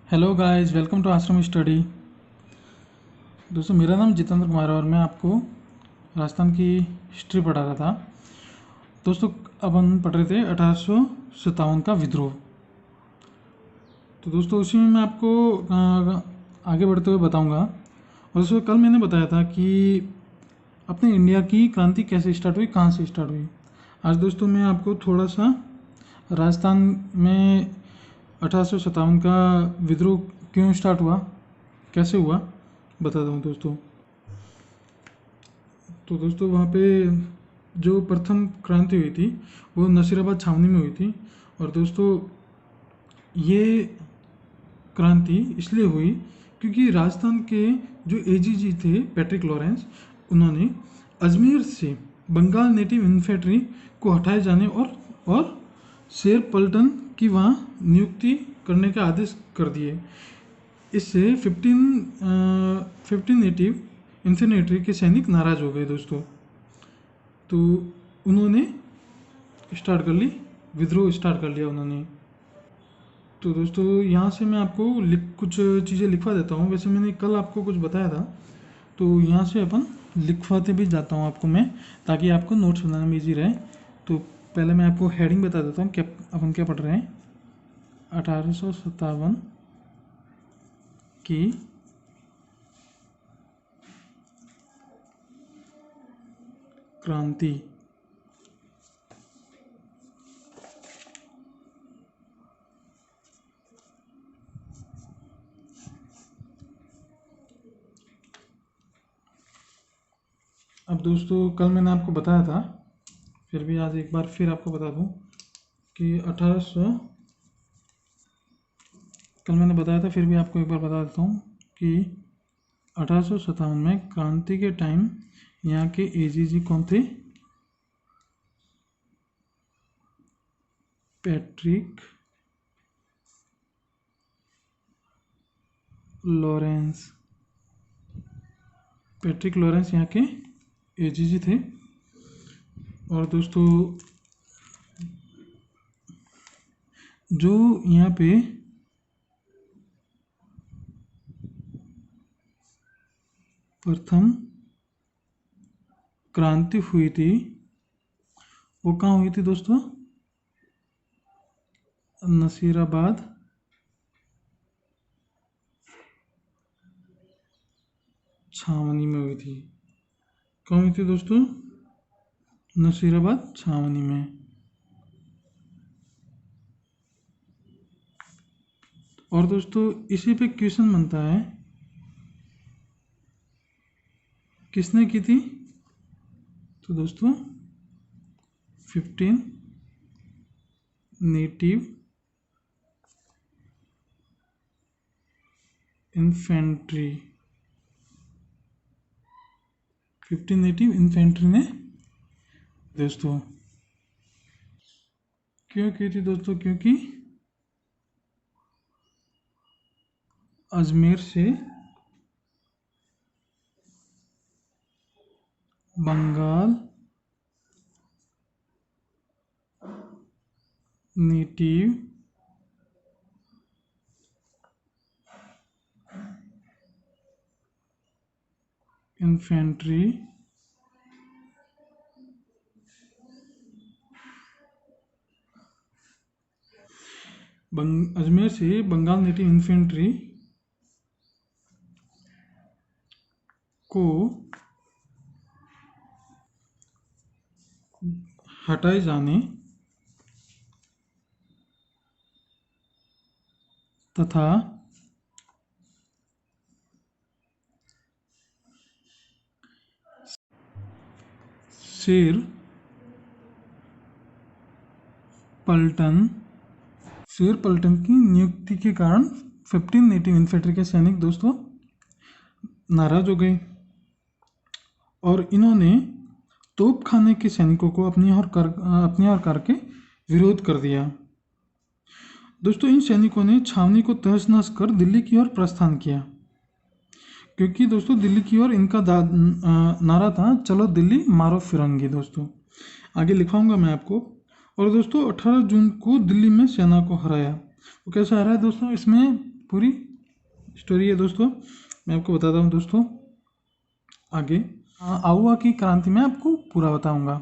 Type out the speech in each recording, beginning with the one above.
Hello guys, welcome to आश्रम study. दोस्तों, मेरा नाम जितेंद्र कुमार है और मैं आपको राजस्थान की हिस्ट्री पढ़ा रहा था। दोस्तों, अब हम पढ़ रहे थे 1857 का विद्रोह। तो दोस्तों, उसी में मैं आपको आगे बढ़ते हुए बताऊंगा। और दोस्तों, कल मैंने बताया था कि अपने इंडिया की क्रांति कैसे स्टार्ट हुई, कहाँ से स्टार्ट हुई। आज दोस्तों मैं आपको थोड़ा सा राजस्थान में 1857 का विद्रोह क्यों स्टार्ट हुआ, कैसे हुआ, बताता हूँ दोस्तों। तो दोस्तों, वहाँ पे जो प्रथम क्रांति हुई थी वो नसीराबाद छावनी में हुई थी। और दोस्तों, ये क्रांति इसलिए हुई क्योंकि राजस्थान के जो एजीजी थे पैट्रिक लॉरेंस, उन्होंने अजमेर से बंगाल नेटिव इन्फेंट्री को हटाए जाने और शेर पलटन की वहाँ नियुक्ति करने का आदेश कर दिए। इससे 15 नेटिव इन्फेंट्री के सैनिक नाराज हो गए दोस्तों। तो उन्होंने विद्रोह स्टार्ट कर लिया उन्होंने। तो दोस्तों, यहाँ से मैं आपको कुछ चीज़ें लिखवा देता हूँ। वैसे मैंने कल आपको कुछ बताया था, तो यहाँ से अपन लिखवाते भी जाता हूँ आपको मैं, ताकि आपको नोट्स बनाने में ईजी रहे। तो पहले मैं आपको हेडिंग बता देता हूँ, क्या अपन क्या पढ़ रहे हैं। 1857 की क्रांति। अब दोस्तों, कल मैंने आपको बताया था, फिर भी आज एक बार फिर आपको बता दूं कि 1800 कल मैंने बताया था, फिर भी आपको एक बार बता देता हूँ कि 1857 में क्रांति के टाइम यहाँ के एजीजी कौन थे? Patrick Lawrence. पैट्रिक लॉरेंस यहाँ के एजीजी थे। और दोस्तों, जो यहाँ पे प्रथम क्रांति हुई थी वो कहाँ हुई थी दोस्तों? नसीराबाद छावनी में हुई थी। कहाँ हुई थी दोस्तों? नसीराबाद छावनी में। और दोस्तों, इसी पे क्वेश्चन बनता है, किसने की थी? तो दोस्तों, 15 नेटिव इन्फेंट्री। 15 नेटिव इन्फेंट्री ने दोस्तों क्यों की थी दोस्तों? क्योंकि अजमेर से बंगाल नेटिव इन्फेंट्री अजमेर से बंगाल नेटिव इन्फेंट्री को हटाए जाने तथा शेर पलटन की नियुक्ति के कारण 15 नेटिव इन्फेंट्री के सैनिक दोस्तों नाराज हो गए और इन्होंने तोपखाने के सैनिकों को अपनी ओर करके विरोध कर दिया। दोस्तों, इन सैनिकों ने छावनी को तहस नहस कर दिल्ली की ओर प्रस्थान किया, क्योंकि दोस्तों दिल्ली की ओर इनका नारा था, चलो दिल्ली मारो फिरंगी। दोस्तों, आगे लिखाऊंगा मैं आपको। और दोस्तों, 18 जून को दिल्ली में सेना को हराया। तो कैसे हराया दोस्तों? इसमें पूरी स्टोरी है दोस्तों, मैं आपको बताता हूँ दोस्तों आगे। आउवा की क्रांति में आपको पूरा बताऊंगा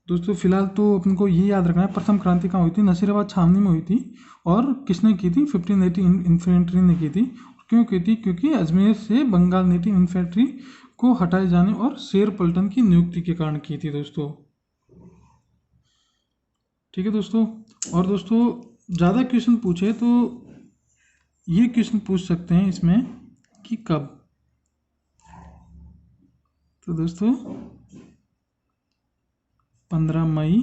दोस्तों। फिलहाल तो अपन को ये याद रखना है प्रथम क्रांति कहाँ हुई थी, नसीराबाद छावनी में हुई थी। और किसने की थी, 1580 इन्फेंट्री ने की थी। क्यों की थी, क्योंकि अजमेर से बंगाल नेटिव इन्फेंट्री को हटाए जाने और शेर पलटन की नियुक्ति के कारण की थी दोस्तों। ठीक है दोस्तों। और दोस्तों ज़्यादा क्वेश्चन पूछे तो ये क्वेश्चन पूछ सकते हैं इसमें कि कब। तो दोस्तों 15 मई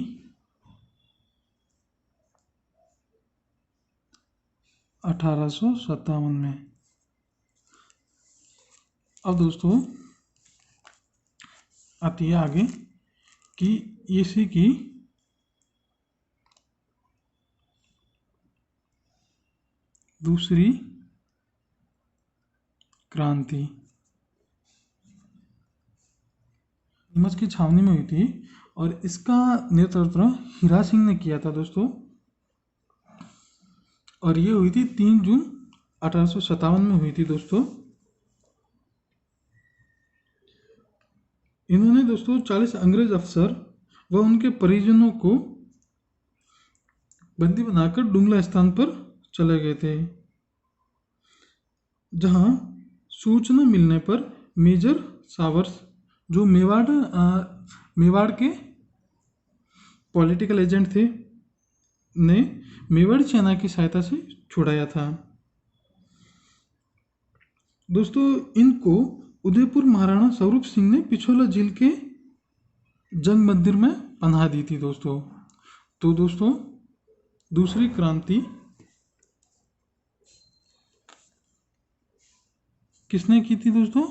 1857 में। अब दोस्तों आती है आगे कि इसी की दूसरी क्रांति नीमच की छावनी में हुई थी और इसका नेतृत्व हीरा सिंह ने किया था दोस्तों। और ये हुई थी 3 जून 1857 में हुई थी दोस्तों। इन्होंने दोस्तों 40 अंग्रेज अफसर व उनके परिजनों को बंदी बनाकर डुंगला स्थान पर चले गए थे, जहां सूचना मिलने पर मेजर सावर्स जो मेवाड़ के पॉलिटिकल एजेंट थे ने मेवाड़ सेना की सहायता से छुड़ाया था दोस्तों। इनको उदयपुर महाराणा स्वरूप सिंह ने पिछोला झील के जंग मंदिर में पनाह दी थी दोस्तों। तो दोस्तों दूसरी क्रांति किसने की थी दोस्तों,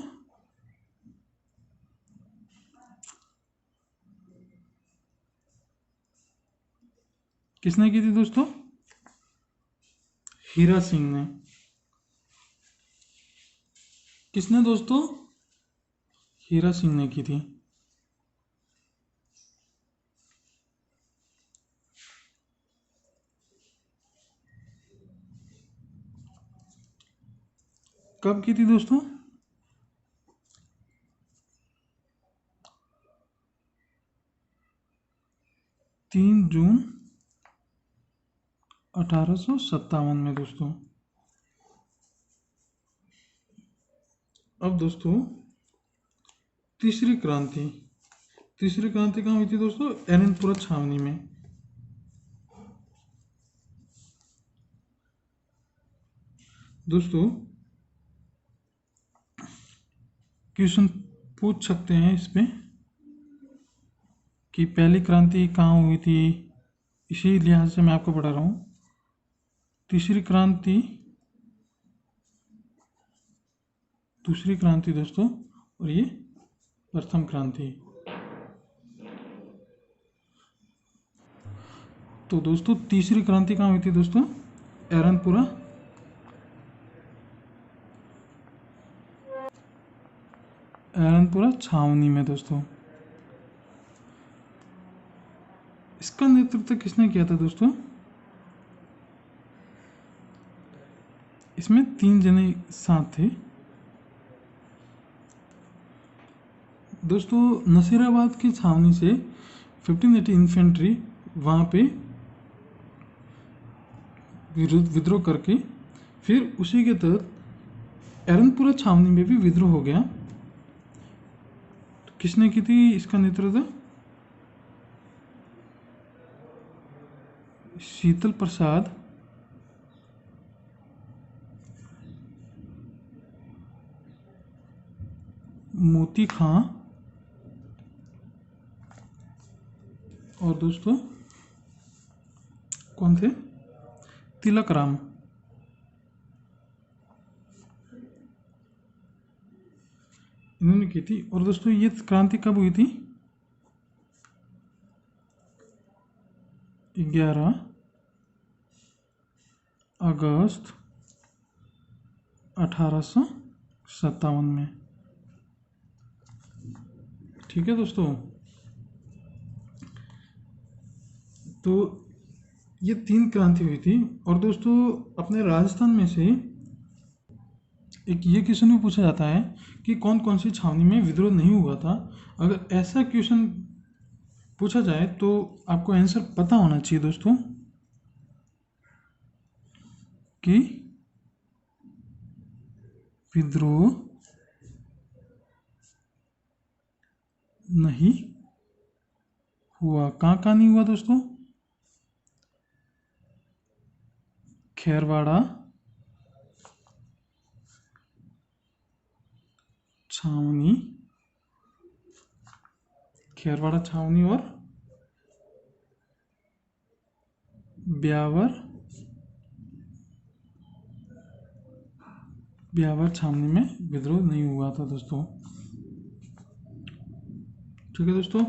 किसने की थी दोस्तों, हीरा सिंह ने। किसने दोस्तों, हीरा सिंह ने की थी। कब की थी दोस्तों, 3 जून 1857 में दोस्तों। अब दोस्तों तीसरी क्रांति, तीसरी क्रांति कहाँ हुई थी दोस्तों, एरनपुरा छावनी में। दोस्तों क्वेश्चन पूछ सकते हैं इस पे कि पहली क्रांति कहाँ हुई थी, इसी लिहाज से मैं आपको पढ़ा रहा हूँ। तीसरी क्रांति, दूसरी क्रांति दोस्तों, और ये प्रथम क्रांति। तो दोस्तों तीसरी क्रांति कहाँ हुई थी दोस्तों, एरनपुरा छावनी में दोस्तों। इसका नेतृत्व किसने किया था दोस्तों, इसमें 3 जने साथ थे दोस्तों। नसीराबाद की छावनी से 1580 इन्फेंट्री वहाँ पे विद्रोह करके फिर उसी के तहत एरनपुरा छावनी में भी विद्रोह हो गया। तो किसने की थी इसका नेतृत्व, शीतल प्रसाद मोती खां और दोस्तों कौन थे, तिलक राम। इन्होंने की थी। और दोस्तों ये क्रांति कब हुई थी, 11 अगस्त 1857 में। ठीक है दोस्तों। तो ये 3 क्रांति हुई थी। और दोस्तों अपने राजस्थान में से एक ये क्वेश्चन भी पूछा जाता है कि कौन कौन सी छावनी में विद्रोह नहीं हुआ था। अगर ऐसा क्वेश्चन पूछा जाए तो आपको आंसर पता होना चाहिए दोस्तों कि विद्रोह नहीं हुआ। कहाँ कहाँ नहीं हुआ दोस्तों? खेरवाड़ा छावनी, खेरवाड़ा छावनी और ब्यावर छावनी में विद्रोह नहीं हुआ था दोस्तों। ठीक है दोस्तों।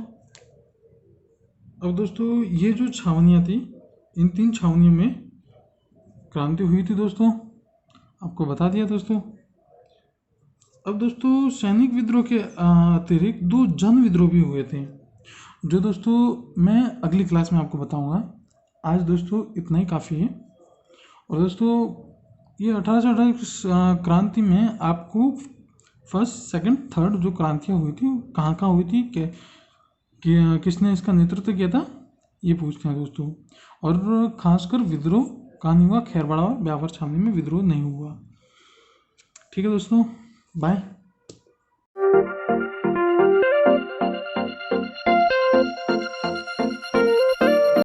अब दोस्तों ये जो छावनियाँ थी, इन 3 छावनियों में क्रांति हुई थी दोस्तों, आपको बता दिया दोस्तों। अब दोस्तों सैनिक विद्रोह के अतिरिक्त 2 जन विद्रोह भी हुए थे, जो दोस्तों मैं अगली क्लास में आपको बताऊंगा। आज दोस्तों इतना ही काफ़ी है। और दोस्तों ये 1828 क्रांति में आपको फर्स्ट, सेकंड, थर्ड जो क्रांतियाँ हुई थी कहाँ कहाँ हुई थी, किसने इसका नेतृत्व किया था, ये पूछते हैं दोस्तों। और खासकर विद्रोह कहाँ नहीं हुआ, खेरवाड़ा और ब्यावर छावनी में विद्रोह नहीं हुआ। ठीक है दोस्तों, बाय।